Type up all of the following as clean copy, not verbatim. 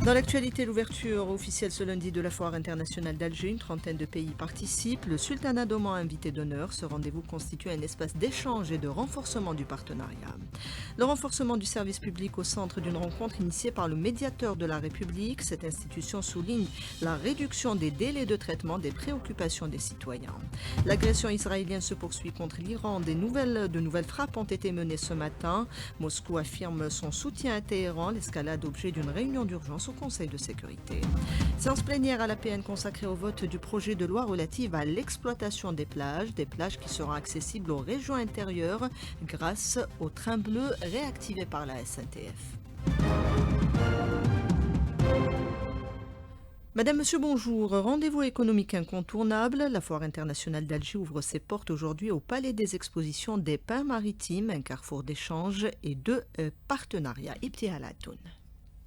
Dans l'actualité, l'ouverture officielle ce lundi de la Foire internationale d'Alger, une trentaine de pays participent. Le sultanat d'Oman invité d'honneur. Ce rendez-vous constitue un espace d'échange et de renforcement du partenariat. Le renforcement du service public au centre d'une rencontre initiée par le médiateur de la République. Cette institution souligne la réduction des délais de traitement des préoccupations des citoyens. L'agression israélienne se poursuit contre l'Iran. De nouvelles frappes ont été menées ce matin. Moscou affirme son soutien à Téhéran. L'escalade objet d'une réunion d'urgence au Conseil de sécurité. Séance plénière à la PN consacrée au vote du projet de loi relative à l'exploitation des plages qui seront accessibles aux régions intérieures grâce au train bleu réactivé par la SNTF. Madame, Monsieur, bonjour. Rendez-vous économique incontournable. La Foire internationale d'Alger ouvre ses portes aujourd'hui au Palais des Expositions des Pins Maritimes, un carrefour d'échanges et de partenariats. Ibti Halatoun.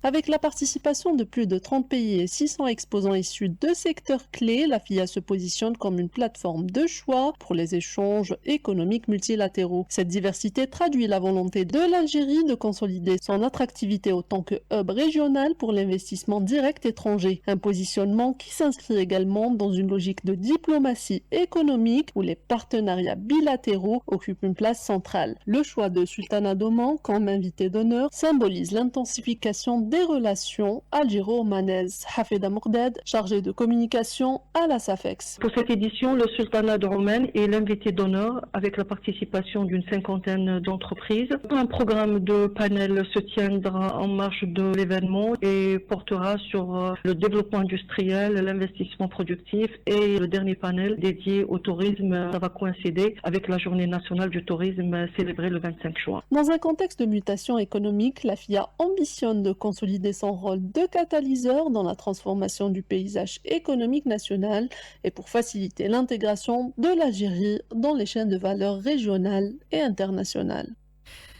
Avec la participation de plus de 30 pays et 600 exposants issus de secteurs clés, la FIA se positionne comme une plateforme de choix pour les échanges économiques multilatéraux. Cette diversité traduit la volonté de l'Algérie de consolider son attractivité autant que hub régional pour l'investissement direct étranger. Un positionnement qui s'inscrit également dans une logique de diplomatie économique où les partenariats bilatéraux occupent une place centrale. Le choix de Sultanat d'Oman comme invité d'honneur symbolise l'intensification des relations algéro-omanaises. Hafeda Mourdad, chargé de communication à la SAFEX. Pour cette édition, le Sultanat d'Oman est l'invité d'honneur avec la participation d'une cinquantaine d'entreprises. Un programme de panel se tiendra en marge de l'événement et portera sur le développement industriel, l'investissement productif et le dernier panel dédié au tourisme. Ça va coïncider avec la journée nationale du tourisme célébrée le 25 juin. Dans un contexte de mutation économique, la FIA ambitionne de consolider son rôle de catalyseur dans la transformation du paysage économique national et pour faciliter l'intégration de l'Algérie dans les chaînes de valeur régionales et internationales.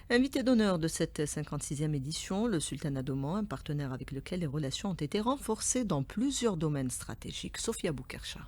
Invité d'honneur de cette 56e édition, le Sultanat d'Oman, un partenaire avec lequel les relations ont été renforcées dans plusieurs domaines stratégiques. Sophia Boukercha.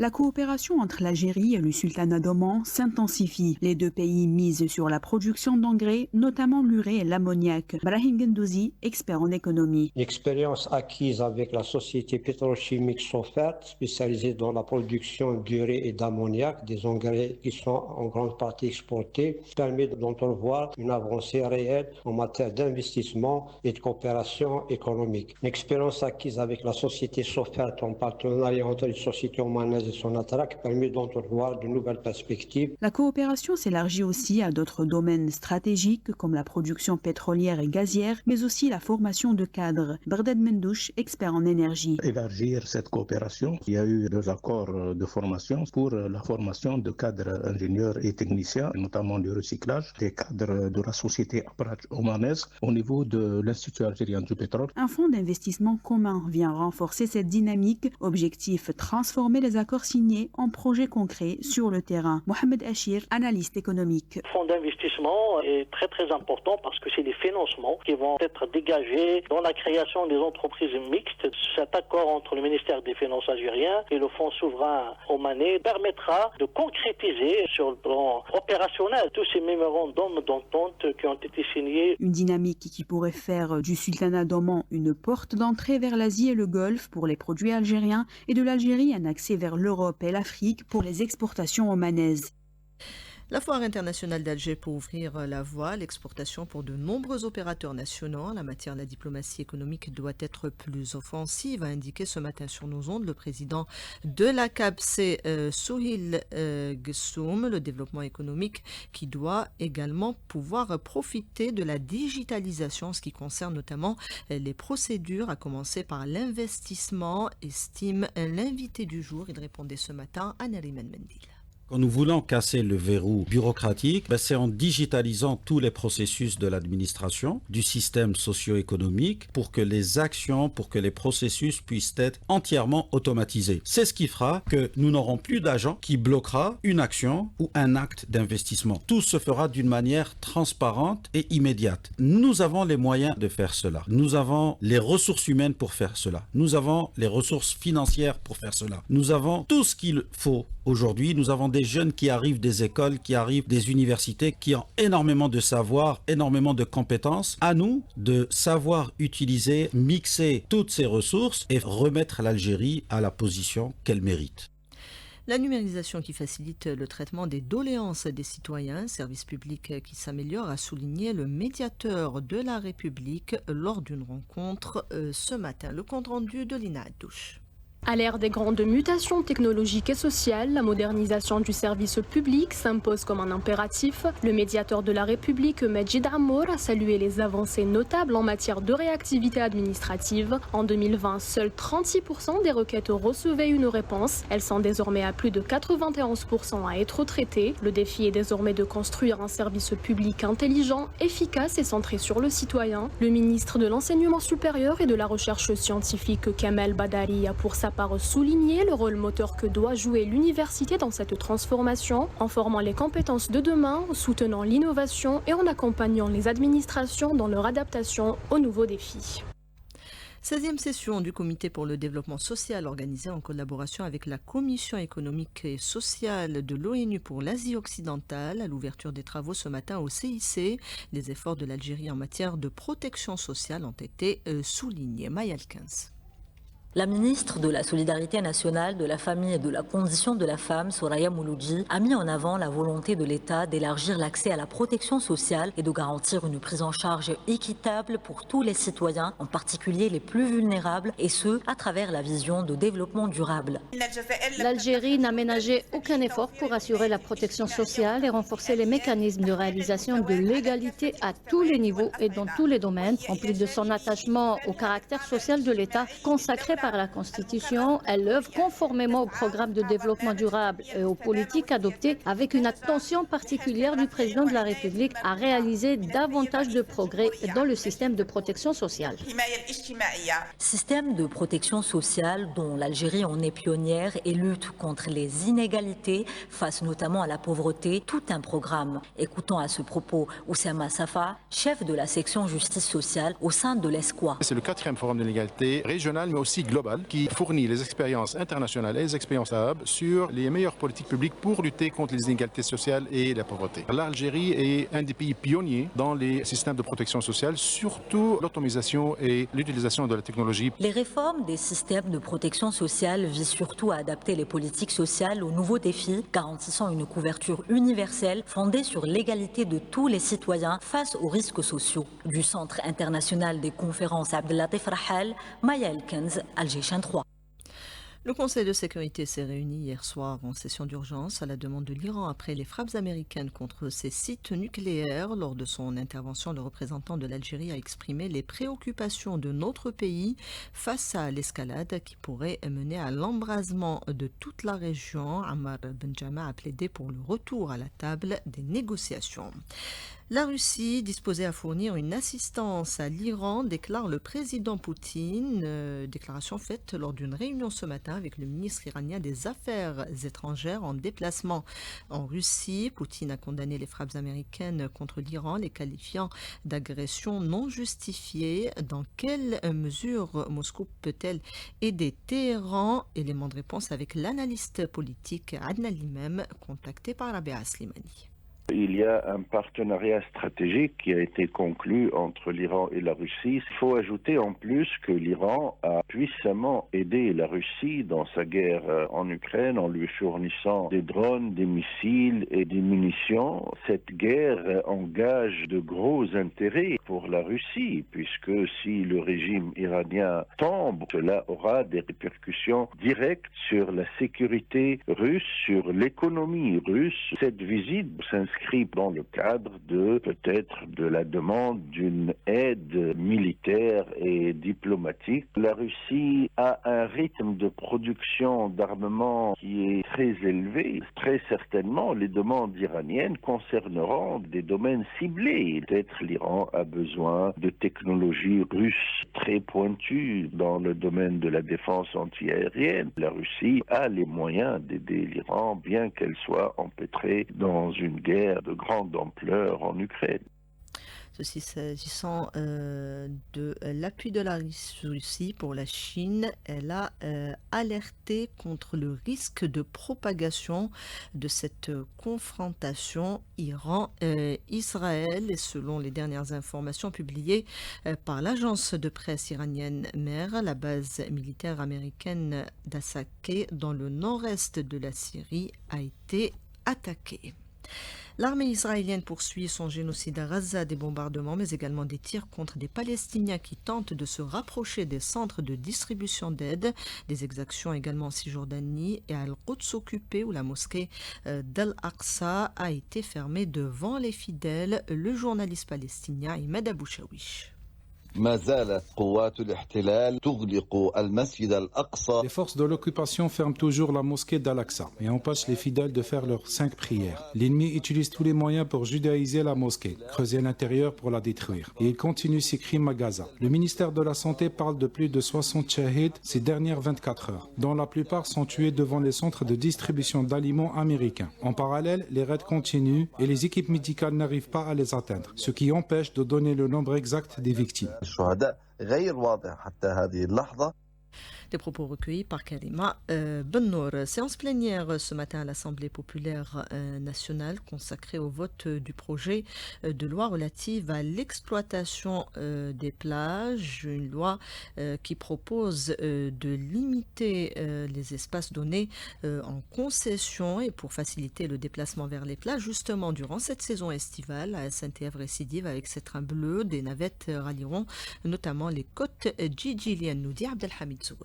La coopération entre l'Algérie et le Sultanat d'Oman s'intensifie. Les deux pays misent sur la production d'engrais, notamment l'urée et l'ammoniac. Brahim Gendouzi, expert en économie. L'expérience acquise avec la société pétrochimique Sofert, spécialisée dans la production d'urée et d'ammoniac, des engrais qui sont en grande partie exportés, permet d'entrevoir une avancée réelle en matière d'investissement et de coopération économique. L'expérience acquise avec la société Sofert en partenariat entre les sociétés omanaises et son attraque permet d'entrevoir de nouvelles perspectives. La coopération s'élargit aussi à d'autres domaines stratégiques comme la production pétrolière et gazière, mais aussi la formation de cadres. Bardad Mendouche, expert en énergie. Élargir cette coopération, il y a eu des accords de formation pour la formation de cadres ingénieurs et techniciens, notamment du recyclage, des cadres de la société Aprach omanaise au niveau de l'Institut algérien du pétrole. Un fonds d'investissement commun vient renforcer cette dynamique. Objectif, transformer les accords signés en projets concrets sur le terrain. Mohamed Achir, analyste économique. Le fonds d'investissement est très très important parce que c'est des financements qui vont être dégagés dans la création des entreprises mixtes. Cet accord entre le ministère des Finances algérien et le fonds souverain omanais permettra de concrétiser sur le plan opérationnel tous ces mémorandums d'entente qui ont été signés. Une dynamique qui pourrait faire du Sultanat d'Oman une porte d'entrée vers l'Asie et le Golfe pour les produits algériens et de l'Algérie un accès vers l'Europe et l'Afrique pour les exportations omanaises. La Foire internationale d'Alger pour ouvrir la voie à l'exportation pour de nombreux opérateurs nationaux. En la matière, la diplomatie économique doit être plus offensive, a indiqué ce matin sur nos ondes le président de la CAPC, Souhil Gsoum, le développement économique qui doit également pouvoir profiter de la digitalisation, ce qui concerne notamment les procédures, à commencer par l'investissement, estime l'invité du jour. Il répondait ce matin à Nariman Mendil. Quand nous voulons casser le verrou bureaucratique, c'est en digitalisant tous les processus de l'administration, du système socio-économique, pour que les actions, pour que les processus puissent être entièrement automatisés. C'est ce qui fera que nous n'aurons plus d'agent qui bloquera une action ou un acte d'investissement. Tout se fera d'une manière transparente et immédiate. Nous avons les moyens de faire cela. Nous avons les ressources humaines pour faire cela. Nous avons les ressources financières pour faire cela. Nous avons tout ce qu'il faut aujourd'hui. Nous avons des jeunes qui arrivent des écoles, qui arrivent des universités, qui ont énormément de savoir, énormément de compétences. À nous de savoir utiliser, mixer toutes ces ressources et remettre l'Algérie à la position qu'elle mérite. La numérisation qui facilite le traitement des doléances des citoyens, service public qui s'améliore, a souligné le médiateur de la République lors d'une rencontre ce matin. Le compte-rendu de Lina Adouche. À l'ère des grandes mutations technologiques et sociales, la modernisation du service public s'impose comme un impératif. Le médiateur de la République, Medjid Amour, a salué les avancées notables en matière de réactivité administrative. En 2020, seuls 36% des requêtes recevaient une réponse. Elles sont désormais à plus de 91% à être traitées. Le défi est désormais de construire un service public intelligent, efficace et centré sur le citoyen. Le ministre de l'Enseignement supérieur et de la Recherche scientifique, Kamel Badari, a pour sa part souligner le rôle moteur que doit jouer l'université dans cette transformation, en formant les compétences de demain, en soutenant l'innovation et en accompagnant les administrations dans leur adaptation aux nouveaux défis. 16e session du Comité pour le développement social organisée en collaboration avec la Commission économique et sociale de l'ONU pour l'Asie occidentale à l'ouverture des travaux ce matin au CIC. Les efforts de l'Algérie en matière de protection sociale ont été soulignés. Maya Alkens. La ministre de la Solidarité nationale, de la famille et de la condition de la femme, Soraya Mouloudji, a mis en avant la volonté de l'État d'élargir l'accès à la protection sociale et de garantir une prise en charge équitable pour tous les citoyens, en particulier les plus vulnérables, et ce, à travers la vision de développement durable. L'Algérie n'a ménagé aucun effort pour assurer la protection sociale et renforcer les mécanismes de réalisation de l'égalité à tous les niveaux et dans tous les domaines. En plus de son attachement au caractère social de l'État consacré par la Constitution, elle œuvre conformément au programme de développement durable et aux politiques adoptées, avec une attention particulière du président de la République à réaliser davantage de progrès dans le système de protection sociale. Système de protection sociale dont l'Algérie en est pionnière et lutte contre les inégalités face notamment à la pauvreté, tout un programme. Écoutons à ce propos Oussama Safa, chef de la section justice sociale au sein de l'ESCOA. C'est le 4e forum de l'égalité régionale mais aussi global qui fournit les expériences internationales et les expériences arabes sur les meilleures politiques publiques pour lutter contre les inégalités sociales et la pauvreté. L'Algérie est un des pays pionniers dans les systèmes de protection sociale, surtout l'automatisation et l'utilisation de la technologie. Les réformes des systèmes de protection sociale visent surtout à adapter les politiques sociales aux nouveaux défis, garantissant une couverture universelle fondée sur l'égalité de tous les citoyens face aux risques sociaux. Du Centre international des conférences Abdelatif Rahal, Maya Elkens, Alger Chaîne 3. Le Conseil de sécurité s'est réuni hier soir en session d'urgence à la demande de l'Iran après les frappes américaines contre ses sites nucléaires. Lors de son intervention, le représentant de l'Algérie a exprimé les préoccupations de notre pays face à l'escalade qui pourrait mener à l'embrasement de toute la région. Ammar Benjama a plaidé pour le retour à la table des négociations. La Russie, disposée à fournir une assistance à l'Iran, déclare le président Poutine. Déclaration faite lors d'une réunion ce matin avec le ministre iranien des Affaires étrangères en déplacement en Russie. Poutine a condamné les frappes américaines contre l'Iran, les qualifiant d'agression non justifiée. Dans quelle mesure Moscou peut-elle aider Téhéran? Élément de réponse avec l'analyste politique Adnan Limem, contacté par Rabea Slimani. Il y a un partenariat stratégique qui a été conclu entre l'Iran et la Russie. Il faut ajouter en plus que l'Iran a puissamment aidé la Russie dans sa guerre en Ukraine en lui fournissant des drones, des missiles et des munitions. Cette guerre engage de gros intérêts pour la Russie puisque si le régime iranien tombe, cela aura des répercussions directes sur la sécurité russe, sur l'économie russe. Cette visite s'inscrit dans le cadre de peut-être de la demande d'une aide militaire et diplomatique. La Russie a un rythme de production d'armement qui est très élevé. Très certainement, les demandes iraniennes concerneront des domaines ciblés. Peut-être l'Iran a besoin de technologies russes très pointues dans le domaine de la défense antiaérienne. La Russie a les moyens d'aider l'Iran, bien qu'elle soit empêtrée dans une guerre de grande ampleur en Ukraine. Ceci s'agissant de l'appui de la Russie pour la Chine. Elle a alerté contre le risque de propagation de cette confrontation Iran-Israël. Et selon les dernières informations publiées par l'agence de presse iranienne MER, la base militaire américaine d'Assaké dans le nord-est de la Syrie a été attaquée. L'armée israélienne poursuit son génocide à Gaza, des bombardements, mais également des tirs contre des Palestiniens qui tentent de se rapprocher des centres de distribution d'aide. Des exactions également en Cisjordanie et à Al-Quds occupée, où la mosquée d'Al-Aqsa a été fermée devant les fidèles. Le journaliste palestinien Ahmed Abouchawish. Les forces de l'occupation ferment toujours la mosquée d'Al-Aqsa et empêchent les fidèles de faire leurs 5 prières. L'ennemi utilise tous les moyens pour judaïser la mosquée, creuser l'intérieur pour la détruire. Et il continue ses crimes à Gaza. Le ministère de la Santé parle de plus de 60 shahids ces dernières 24 heures, dont la plupart sont tués devant les centres de distribution d'aliments américains. En parallèle, les raids continuent et les équipes médicales n'arrivent pas à les atteindre, ce qui empêche de donner le nombre exact des victimes. Des propos recueillis par Karima Bennour. Séance plénière ce matin à l'Assemblée populaire nationale consacrée au vote du projet de loi relative à l'exploitation des plages. Une loi qui propose de limiter les espaces donnés en concession et pour faciliter le déplacement vers les plages. Justement, durant cette saison estivale, la SNTF récidive avec ses trains bleus. Des navettes rallieront notamment les côtes djidjiliennes, nous dit Abdelhamid Zoued.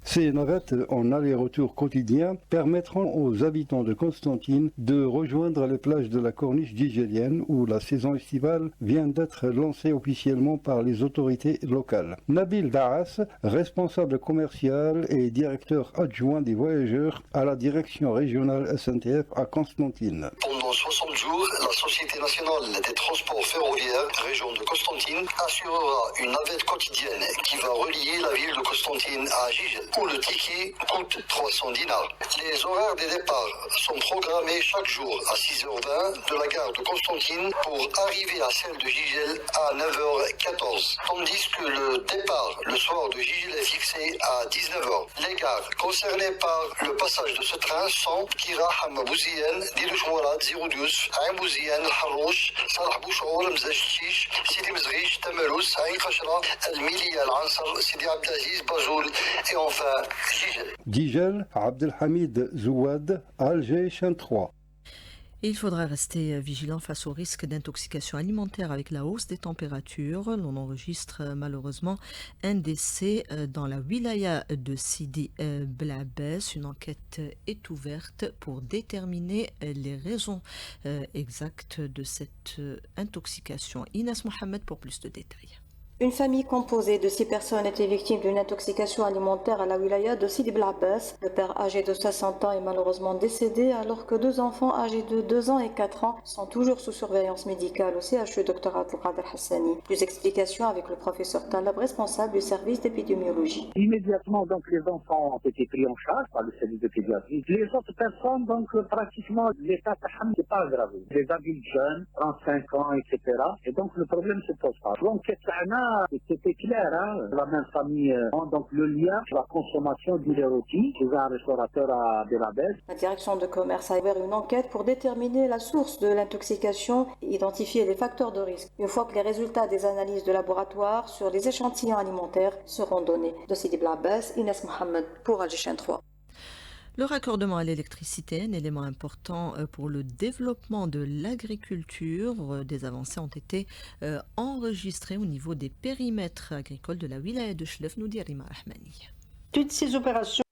Ces navettes en aller-retour quotidien permettront aux habitants de Constantine de rejoindre les plages de la corniche djidjilienne où la saison estivale vient d'être lancée officiellement par les autorités locales. Nabil Daas, responsable commercial et directeur adjoint des voyageurs à la direction régionale SNTF à Constantine. Pendant 60 jours, la Société nationale des transports ferroviaires, région de Constantine, assurera une navette quotidienne qui va relier la ville de Constantine à Gigel, où le ticket coûte 300 dinars. Les horaires des départs sont programmés chaque jour à 6h20 de la gare de Constantine pour arriver à celle de Gigel à 9h14, tandis que le départ le soir de Gigel est fixé à 19h. Les gares concernées par le passage de ce train sont Kira, Hamabouzienne, Dilouch Mourad, Ziroudius, Ain Bouzienne, Harouch, Salah Bouchour, Mzajtish, Sidi Mzrich, Tamelous, Ain Khashra, El Mili, El Ansar, Sidi Abdelaziz, Bazoul et enfin Gigel, Abdelhamid Zouad, Alger, Chaîne 3. Il faudra rester vigilant face au risque d'intoxication alimentaire avec la hausse des températures. L'on enregistre malheureusement un décès dans la wilaya de Sidi Blabès. Une enquête est ouverte pour déterminer les raisons exactes de cette intoxication. Inès Mohamed pour plus de détails. Une famille composée de 6 personnes était victime d'une intoxication alimentaire à la wilaya de Sidi Blabès. Le père âgé de 60 ans est malheureusement décédé alors que 2 enfants âgés de 2 ans et 4 ans sont toujours sous surveillance médicale au CHU Dr Abdelkader Hassani. Plus explications avec le professeur Talab, responsable du service d'épidémiologie. Immédiatement, donc, les enfants ont été pris en charge par le service de pédiatrie. Les autres personnes, donc, pratiquement, l'état n'est pas grave. Des adultes jeunes, 35 ans, etc. Et donc, le problème se pose pas. L'enquête c'était clair, la même famille, donc le lien, la consommation du rôti chez un restaurateur à Belabès. La direction de commerce a ouvert une enquête pour déterminer la source de l'intoxication et identifier les facteurs de risque. Une fois que les résultats des analyses de laboratoire sur les échantillons alimentaires seront donnés. De Sidi Blabès, Inès Mohamed pour Alger 3. Le raccordement à l'électricité, un élément important pour le développement de l'agriculture. Des avancées ont été enregistrées au niveau des périmètres agricoles de la wilaya de Chlef, nous dit Rima Rahmani. Toutes ces opérations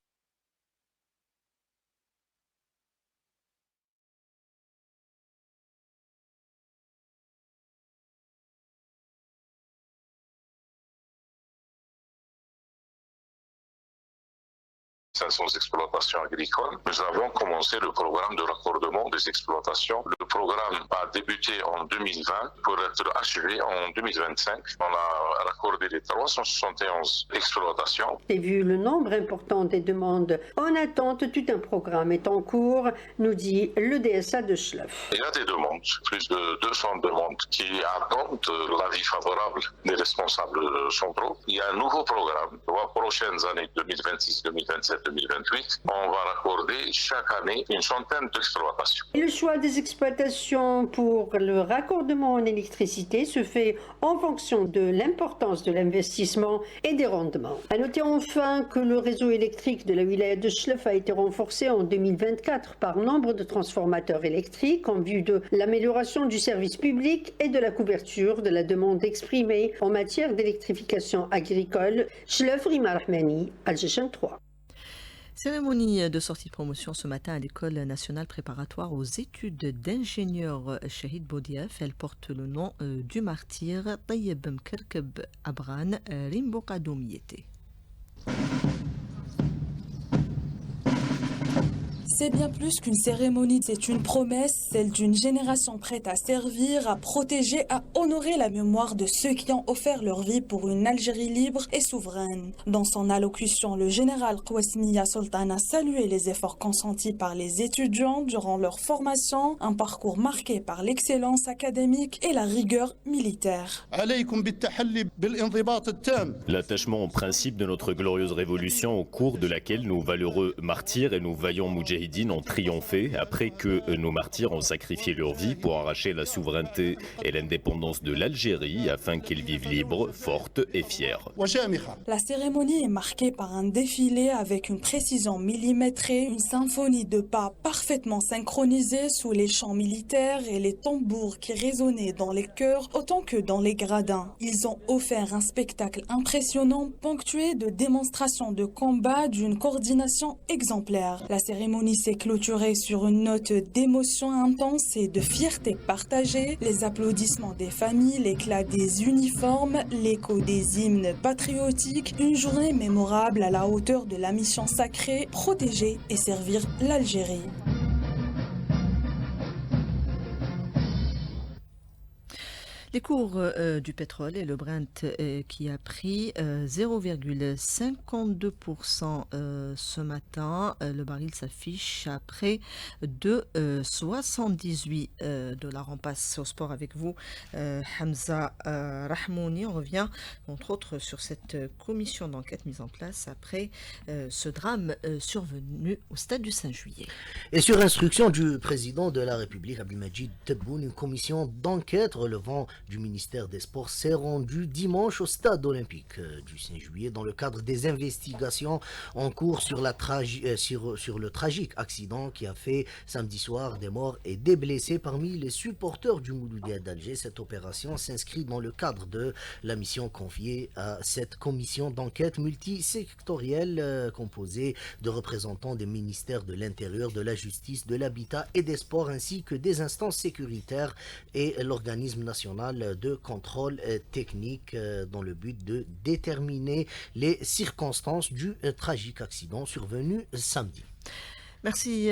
aux exploitations agricoles. Nous avons commencé le programme de raccordement des exploitations. Le programme a débuté en 2020 pour être achevé en 2025. On a raccorder les 371 exploitations. Et vu le nombre important des demandes en attente, tout un programme est en cours, nous dit le DSA de Chlef. Il y a des demandes, plus de 200 demandes qui attendent l'avis favorable des responsables centraux. Il y a un nouveau programme pour les prochaines années 2026, 2027, 2028. On va raccorder chaque année une centaine d'exploitations. Le choix des exploitations pour le raccordement en électricité se fait en fonction de l'importance de l'investissement et des rendements. À noter enfin que le réseau électrique de la wilaya de Chlef a été renforcé en 2024 par nombre de transformateurs électriques en vue de l'amélioration du service public et de la couverture de la demande exprimée en matière d'électrification agricole. Chlef, Rima Rahmani, Algéchan 3. Cérémonie de sortie de promotion ce matin à l'École nationale préparatoire aux études d'ingénieur Shahid Boudiaf. Elle porte le nom du martyr Tayyib Mkerkeb Abran Rimboka Domiyete. C'est bien plus qu'une cérémonie, c'est une promesse, celle d'une génération prête à servir, à protéger, à honorer la mémoire de ceux qui ont offert leur vie pour une Algérie libre et souveraine. Dans son allocution, le général Kouasmiya Sultan a salué les efforts consentis par les étudiants durant leur formation, un parcours marqué par l'excellence académique et la rigueur militaire. L'attachement au principe de notre glorieuse révolution au cours de laquelle nos valeureux martyrs et nos vaillants moudjahidines ont triomphé après que nos martyrs ont sacrifié leur vie pour arracher la souveraineté et l'indépendance de l'Algérie afin qu'elle vive libre, forte et fière. La cérémonie est marquée par un défilé avec une précision millimétrée, une symphonie de pas parfaitement synchronisée sous les chants militaires et les tambours qui résonnaient dans les chœurs autant que dans les gradins. Ils ont offert un spectacle impressionnant ponctué de démonstrations de combat d'une coordination exemplaire. La cérémonie s'est clôturée sur une note d'émotion intense et de fierté partagée. Les applaudissements des familles, l'éclat des uniformes, l'écho des hymnes patriotiques. Une journée mémorable à la hauteur de la mission sacrée, protéger et servir l'Algérie. Les cours du pétrole et le Brent qui a pris 0,52% ce matin. Le baril s'affiche à près de 78 $. On passe au sport avec vous, Hamza Rahmouni. On revient entre autres sur cette commission d'enquête mise en place après ce drame survenu au stade du 5 juillet. Et sur instruction du président de la République, Abdelmadjid Tebboune, une commission d'enquête relevant du ministère des Sports s'est rendue dimanche au stade olympique du 5 juillet dans le cadre des investigations en cours sur le tragique accident qui a fait samedi soir des morts et des blessés parmi les supporters du Mouloudia d'Alger. Cette opération s'inscrit dans le cadre de la mission confiée à cette commission d'enquête multisectorielle composée de représentants des ministères de l'Intérieur, de la Justice, de l'Habitat et des Sports ainsi que des instances sécuritaires et l'organisme national de contrôle technique dans le but de déterminer les circonstances du tragique accident survenu samedi. Merci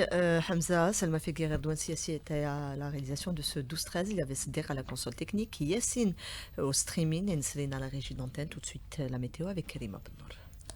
Hamza. Salma Feguer Erdouansi était à la réalisation de ce 12-13. Il y avait Sder à la console technique, Yassine au streaming et Nselina à la régie d'antenne. Tout de suite la météo avec Karim Abdenour.